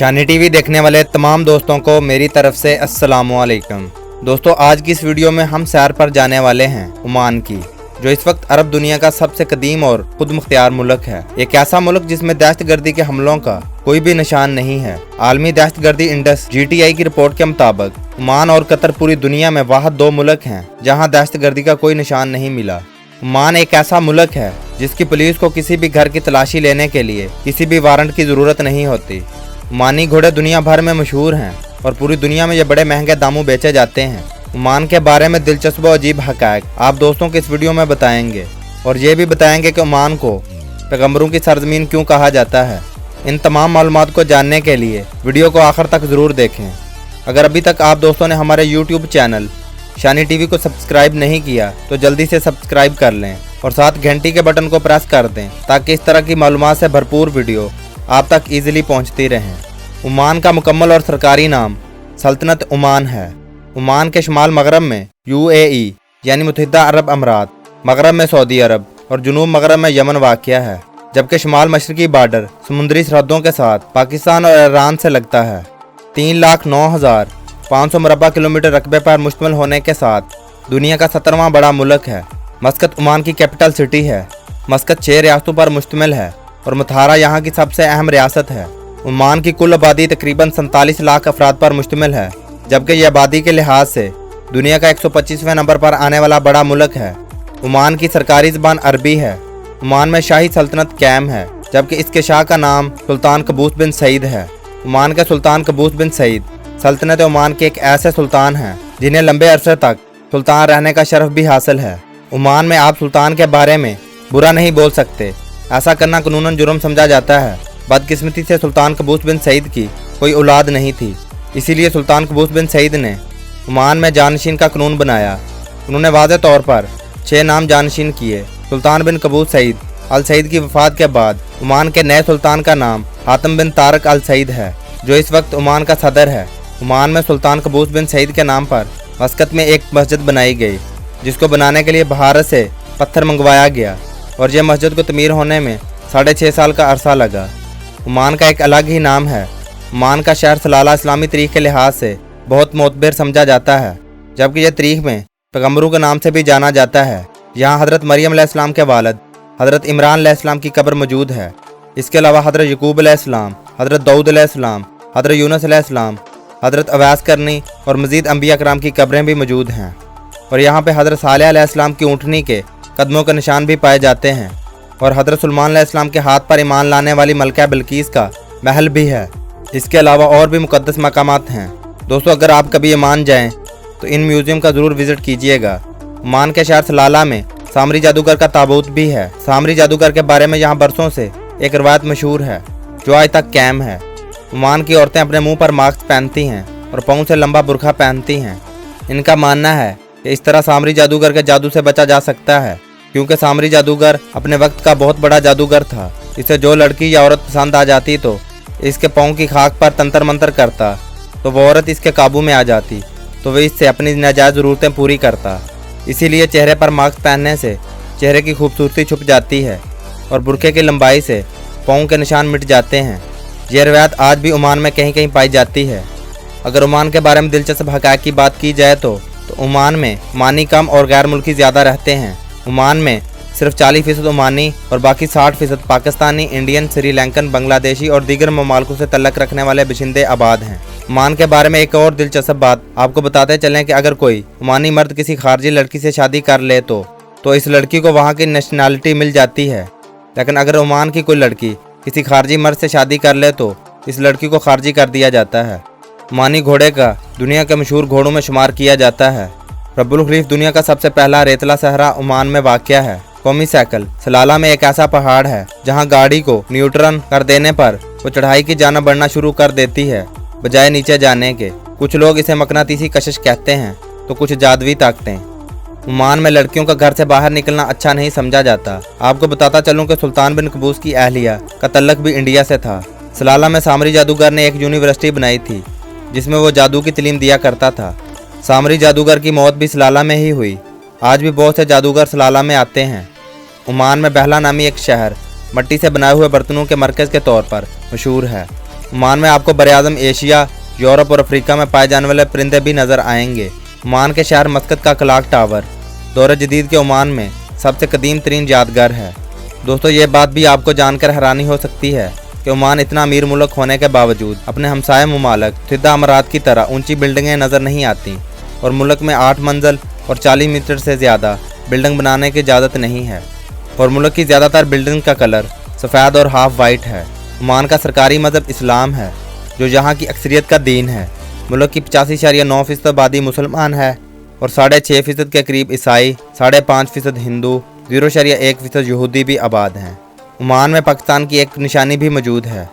शानी TV देखने वाले तमाम दोस्तों को मेरी तरफ से अस्सलामुअलैकुम। दोस्तों, आज की इस वीडियो में हम सैर पर जाने वाले हैं ओमान की, जो इस वक्त अरब दुनिया का सबसे कदीम और खुद मुख्तियार मुल्क है। एक ऐसा मुल्क जिसमें दहशतगर्दी के हमलों का कोई भी निशान नहीं है। आलमी दहशतगर्दी इंडेक्स GTI की रिपोर्ट के मुताबिक ओमान और कतर पूरी दुनिया में वाहिद दो मुल्क हैं जहां दहशतगर्दी का कोई निशान नहीं मिला। ओमान एक ऐसा मुल्क है जिसकी पुलिस को किसी भी घर की तलाशी लेने के लिए किसी भी वारंट की जरूरत नहीं होती। ओमानी घोड़े दुनिया भर में मशहूर हैं और पूरी दुनिया में ये बड़े महंगे दामों बेचे जाते हैं। ओमान के बारे में दिलचस्प और अजीब हक़ाइक़ आप दोस्तों को इस वीडियो में बताएंगे और ये भी बताएंगे कि ओमान को पैगंबरों की सरजमीन क्यों कहा जाता है। इन तमाम मालूमात को जानने के लिए वीडियो को आखिर तक ज़रूर देखें। अगर अभी तक आप दोस्तों ने हमारे YouTube चैनल शानी टीवी को सब्सक्राइब नहीं किया तो जल्दी से सब्सक्राइब कर लें और साथ घंटी के बटन को प्रेस कर दें ताकि इस तरह की मालूमात से भरपूर वीडियो आप तक ईजिली पहुंचती रहें। ओमान का मुकम्मल और सरकारी नाम सल्तनत ओमान है। ओमान के शुमाल मगरब में UAE यानी मुत्तहिदा अरब अमारात, मगरब में सऊदी अरब और जुनूब मगरब में यमन वाक़या है, जबकि शुमाल मशरकी बॉर्डर समुद्री सरहदों के साथ पाकिस्तान और ईरान से लगता है। 3,09,500 मुरबा किलोमीटर रकबे पर मुश्तमिल होने के साथ दुनिया का 17वां बड़ा मुल्क है। मस्कत ओमान की कैपिटल सिटी है। मस्कत 6 रियासतों पर मुश्तमिल है और मुताहरा यहाँ की सबसे अहम रियासत है। ओमान की कुल आबादी तकरीबन 47 लाख अफराद पर मुश्तमिल है, जबकि यह आबादी के लिहाज से दुनिया का 125वें नंबर पर आने वाला बड़ा मुल्क है। ओमान की सरकारी ज़बान अरबी है। ओमान में शाही सल्तनत कायम है, जबकि इसके शाह का नाम सुल्तान कबूस बिन सईद है। ओमान के सुल्तान कबूस बिन सईद सल्तनत ओमान के एक ऐसे सुल्तान हैं जिन्हें लंबे अरसे तक सुल्तान रहने का शरफ भी हासिल है। ओमान में आप सुल्तान के बारे में बुरा नहीं बोल सकते, ऐसा करना कानूनन जुर्म समझा जाता है। बदकिस्मती से सुल्तान कबूस बिन सईद की कोई औलाद नहीं थी, इसीलिए सुल्तान कबूस बिन सईद ने ओमान में जानशीन का कानून बनाया। उन्होंने वाज़ेह तौर पर 6 नाम जानशीन किए। सुल्तान बिन कबूस सईद अल सईद की वफ़ात के बाद ओमान के नए सुल्तान का नाम हातिम बिन तारक अल सईद है, जो इस वक्त ओमान का सदर है। ओमान में सुल्तान कबूस बिन सईद के नाम पर मस्कत में एक मस्जिद बनाई गई, जिसको बनाने के लिए भारत से पत्थर मंगवाया गया और यह मस्जिद को तमीर होने में 6.5 साल का अरसा लगा। ओमान का एक अलग ही नाम है। ओमान का शहर सलाला इस्लामी तारीख़ के लिहाज से बहुत मोतबर समझा जाता है, जबकि यह तारीख़ में पैगंबरों के नाम से भी जाना जाता है। यहाँ हज़रत मरियम अलैहिस्सलाम के वालिद हज़रत इमरान अलैहिस्सलाम की कब्र मौजूद है। इसके अलावा हज़रत यकूब अलैहिस्सलाम, हज़रत दाऊद अलैहिस्सलाम, हज़रत यूनुस अलैहिस्सलाम, हज़रत अवैस करनी और मज़ीद अंबिया कराम की कब्रें भी मौजूद हैं। और यहाँ पर हज़रत सालेह अलैहिस्सलाम की ऊँटनी के कदमों के निशान भी पाए जाते हैं और हज़रत सुलेमान अलैहिस्सलाम के हाथ पर ईमान लाने वाली मलका बिल्कीस का महल भी है। इसके अलावा और भी मुक़द्दस मकामात हैं। दोस्तों, अगर आप कभी ओमान जाएं तो इन म्यूज़ियम का ज़रूर विज़िट कीजिएगा। ओमान के शहर सलाला में सामरी जादूगर का ताबूत भी है। सामरी जादूगर के बारे में यहाँ बरसों से एक रवायत मशहूर है जो आज तक कायम है। ओमान की औरतें अपने मुँह पर मास्क पहनती हैं और पाँव से लंबा बुरखा पहनती हैं। इनका मानना है कि इस तरह सामरी जादूगर के जादू से बचा जा सकता है, क्योंकि सामरी जादूगर अपने वक्त का बहुत बड़ा जादूगर था। इसे जो लड़की या औरत पसंद आ जाती तो इसके पाँव की खाक पर तंत्र मंत्र करता, तो वो औरत इसके काबू में आ जाती, तो वह इससे अपनी नाजायज़ ज़रूरतें पूरी करता। इसीलिए चेहरे पर मास्क पहनने से चेहरे की खूबसूरती छुप जाती है और बुरखे की लंबाई से पाँव के निशान मिट जाते हैं। यह रवायत आज भी ओमान में कहीं कहीं पाई जाती है। अगर ओमान के बारे में दिलचस्प हक़ाइक़ की बात की जाए तो ओमान में ओमानी कम और गैर मुल्की ज़्यादा रहते हैं। ओमान में सिर्फ 40% ओमानी और बाकी 60% पाकिस्तानी, इंडियन, श्रीलंकन, बांग्लादेशी और दीगर ममालिकों से तल्लक रखने वाले बशिंदे आबाद हैं। ओमान के बारे में एक और दिलचस्प बात आपको बताते चलें कि अगर कोई ओमानी मर्द किसी खारजी लड़की से शादी कर ले तो इस लड़की को वहाँ की नेशनैलिटी मिल जाती है। लेकिन अगर ओमान की कोई लड़की किसी खारजी मर्द से शादी कर ले तो इस लड़की को खारजी कर दिया जाता है। ओमानी घोड़े का दुनिया के मशहूर घोड़ों में शुमार किया जाता है। रब्बुल खलीफ दुनिया का सबसे पहला रेतला सहरा ओमान में वाक़या है। कौमी साइकिल सलाला में एक ऐसा पहाड़ है जहां गाड़ी को न्यूट्रन कर देने पर वो चढ़ाई की जाना बढ़ना शुरू कर देती है बजाय नीचे जाने के। कुछ लोग इसे मकनातीसी कशिश कहते हैं तो कुछ जादुई ताकतें। ओमान में लड़कियों का घर से बाहर निकलना अच्छा नहीं समझा जाता। आपको बताता चलूँ कि सुल्तान बिन कबूस की अहलिया का तल्लक भी इंडिया से था। सलाला में सामरी जादूगर ने एक यूनिवर्सिटी बनाई थी जिसमें वो जादू की तालीम दिया करता था। सामरी जादूगर की मौत भी सलाला में ही हुई। आज भी बहुत से जादूगर सलाला में आते हैं। ओमान में बहला नामी एक शहर मट्टी से बनाए हुए बर्तनों के मरकज़ के तौर पर मशहूर है। ओमान में आपको बरआज़म एशिया, यूरोप और अफ्रीका में पाए जाने वाले परिंदे भी नज़र आएंगे। ओमान के शहर मस्कत का क्लॉक टावर दौर जदीद के ओमान में सबसे कदीम तरीन यादगार है। दोस्तों, ये बात भी आपको जानकर हैरानी हो सकती है कि ओमान इतना अमीर मुल्क होने के बावजूद अपने हमसाय ममालिक सिद्धा अमारात की तरह ऊंची बिल्डिंगें नज़र नहीं आती और मुल्क में 8 मंजिल और 40 मीटर से ज़्यादा बिल्डिंग बनाने की इजाज़त नहीं है और मुल्क की ज़्यादातर बिल्डिंग का कलर सफ़ेद और हाफ वाइट है। ओमान का सरकारी मज़हब इस्लाम है जो यहाँ की अक्सरियत का दीन है। मुल्क की 85.9% आबादी मुसलमान है और 6.5% के करीब ईसाई, 5.5% हिंदू, 0.1% यहूदी भी आबाद हैं। ओमान में पाकिस्तान की एक निशानी भी मौजूद है।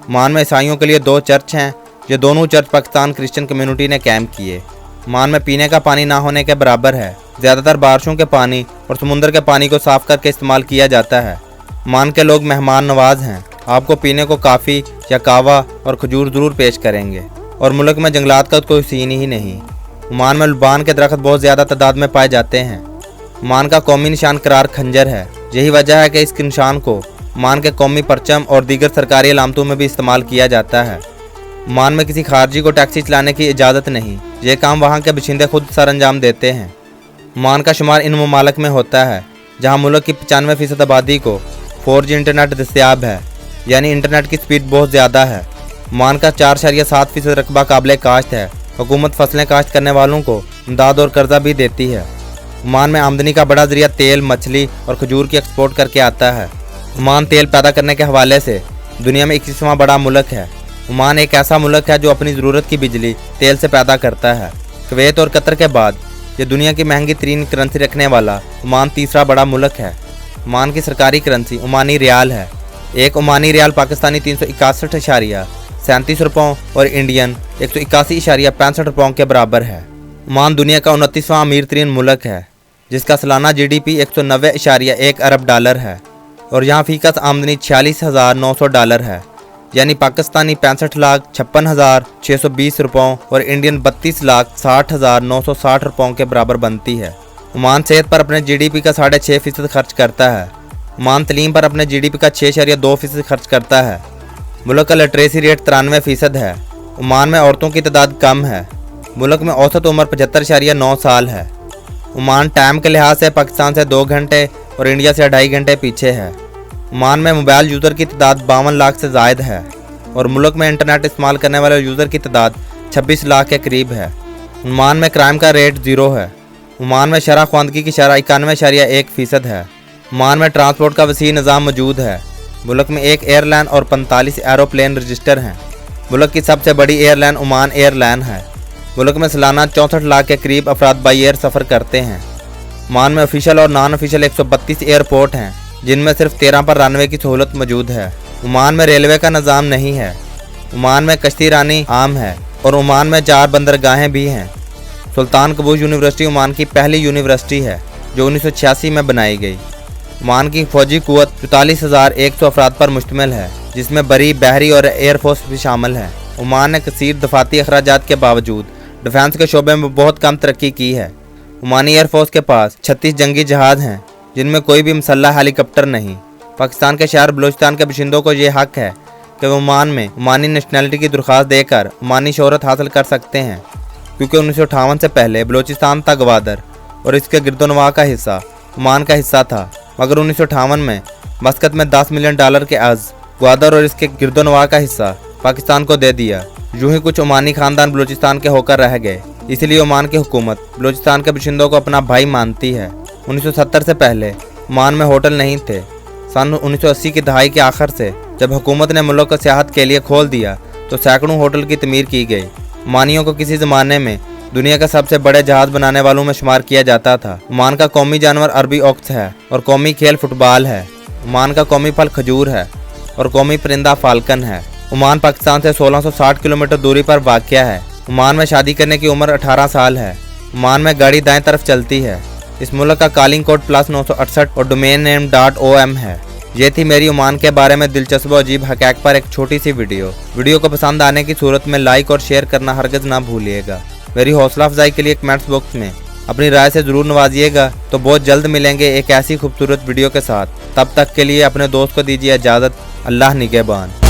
ओमान में ईसाइयों के लिए 2 चर्च हैं। ये दोनों चर्च पाकिस्तान क्रिश्चियन कम्युनिटी ने कैंप किए। ओमान में पीने का पानी ना होने के बराबर है। ज़्यादातर बारिशों के पानी और समुद्र के पानी को साफ़ करके इस्तेमाल किया जाता है। ओमान के लोग मेहमान नवाज हैं। आपको पीने को काफ़ी या कहवा और खजूर ज़रूर पेश करेंगे और मुल्क में जंगलात का कोई सीन ही नहीं। ओमान में लुबान के दरख्त बहुत ज़्यादा तादाद में पाए जाते हैं। ओमान का कौमी निशान करार खंजर है। यही वजह है कि इस निशान को ओमान के कौमी परचम और दीगर सरकारी अलामतों में भी इस्तेमाल किया जाता है। ओमान में किसी खारजी को टैक्सी चलाने की इजाज़त नहीं। ये काम वहाँ के बशिंदे खुद सर अंजाम देते हैं। ओमान का शुमार इन ममालिक में होता है जहाँ मुल्क की 95% आबादी को 4G इंटरनेट दस्तियाब है, यानी इंटरनेट की स्पीड बहुत ज़्यादा है। ओमान का 4.7% रकबा काबिल काश्त है। हुकूमत फसलें काश्त करने वालों को इमदाद और कर्जा भी देती है। ओमान में आमदनी का बड़ा जरिया तेल, मछली और खजूर की एक्सपोर्ट करके आता है। ओमान तेल पैदा करने के हवाले से दुनिया में 21वां बड़ा मुल्क है। ओमान एक ऐसा मुल्क है जो अपनी ज़रूरत की बिजली तेल से पैदा करता है। कुवैत और कतर के बाद ये दुनिया की महंगी तरीन करेंसी रखने वाला ओमान तीसरा बड़ा मुल्क है। ओमान की सरकारी करेंसी ओमानी रियाल है। एक ओमानी रियाल पाकिस्तानी 361.37 रुपयों और इंडियन 181.65 रुपयों के बराबर है। ओमान दुनिया का 29वां अमीर तरीन मुल्क है जिसका सालाना GDP 190.1 अरब डॉलर है और यहाँ फीकस आमदनी $46,900 है, यानी पाकिस्तानी 65,56,620 रुपयों और इंडियन 32,60,960 रुपयों के बराबर बनती है। ओमान सेहत पर अपने GDP का 6.5% खर्च करता है। ओमान तलीम पर अपने GDP का 6.2% खर्च करता है। मुल्क का लिटरेसी रेट 93% है। ओमान में औरतों की तादाद कम है। मुल्क में औसत उम्र 75.9 साल है। ओमान टाइम के लिहाज से पाकिस्तान से 2 घंटे और इंडिया से 2.5 घंटे पीछे है। ओमान में मोबाइल यूज़र की तादाद 52 लाख से ज़ायद है और मुल्क में इंटरनेट इस्तेमाल करने वाले यूज़र की तादाद 26 लाख के करीब है। ओमान में क्राइम का रेट 0 है। ओमान में शरह ख्वानदगी की शरह 91.1% है। ओमान में ट्रांसपोर्ट का वसी निज़ाम मौजूद है। मुल्क में 1 एयरलाइन और 45 एरोप्लेन रजिस्टर हैं। मुल्क की सबसे बड़ी एयरलाइन ओमान एयरलाइन है। मुल्क में सालाना 64 लाख के करीब अफराद बाई एयर सफ़र करते हैं। ओमान में ऑफिशियल और नॉन ऑफिशियल 132 एयरपोर्ट हैं जिनमें सिर्फ 13 पर रनवे की सहूलत मौजूद है। ओमान में रेलवे का निज़ाम नहीं है। ओमान में कश्ती रानी आम है और ओमान में 4 बंदरगाहें भी हैं। सुल्तान कबूस यूनिवर्सिटी ओमान की पहली यूनिवर्सिटी है जो 1986 में बनाई गई। ओमान की फौजी कुव्वत 44,100 अफराद पर मुश्तमिल है जिसमें बरी, बहरी और एयरफोर्स भी शामिल है। ओमान ने कसीर दफाती अखराजात के बावजूद डिफेंस के शोबे में बहुत कम तरक्की की है। ओमानी एयरफोर्स के पास 36 जंगी जहाज़ हैं जिनमें कोई भी मुसल्लह हेलीकॉप्टर नहीं। पाकिस्तान के शहर बलूचिस्तान के बशिंदों को ये हक है कि वो ओमान में ओमानी नेशनैलिटी की दरख्वास्त देकर ओमानी शोहरत हासिल कर सकते हैं, क्योंकि 1958 से पहले बलूचिस्तान था गवादर और इसके गिरदोनवा का हिस्सा ओमान का हिस्सा था, मगर 1958 में मस्कत में $10 मिलियन के अर्ज गवादर और इसके गिरदोनवा का हिस्सा पाकिस्तान को दे दिया। यूं ही कुछ ओमानी खानदान बलूचिस्तान के होकर रह गए, इसलिए ओमान की हुकूमत बलूचिस्तान के बशिंदों को अपना भाई मानती है। 1970 से पहले ओमान में होटल नहीं थे। सन 1980 की दहाई के आखिर से जब हुकूमत ने मुल्क को सियाहत के लिए खोल दिया तो सैकड़ों होटल की तमीर की गई। ओमानियों को किसी ज़माने में दुनिया का सबसे बड़े जहाज़ बनाने वालों में शुमार किया जाता था। ओमान का कौमी जानवर अरबी ऑक्स है और कौमी खेल फुटबॉल है। ओमान का कौमी फल खजूर है और कौमी परिंदा फाल्कन है। ओमान पाकिस्तान से 1660 किलोमीटर दूरी पर वाक़या है। ओमान में शादी करने की उम्र 18 साल है। ओमान में गाड़ी दाएं तरफ चलती है। इस मुल्क का कॉलिंग कोड +968 और डोमेन नेम .om है। ये थी मेरी ओमान के बारे में दिलचस्प और अजीब हक़ाइक़ पर एक छोटी सी वीडियो को पसंद आने की सूरत में लाइक और शेयर करना हरगिज़ ना भूलिएगा। मेरी हौसला अफजाई के लिए कमेंट्स बॉक्स में अपनी राय से ज़रूर नवाजिएगा। तो बहुत जल्द मिलेंगे एक ऐसी खूबसूरत वीडियो के साथ। तब तक के लिए अपने दोस्त को दीजिए इजाज़त। अल्लाह निगहबान।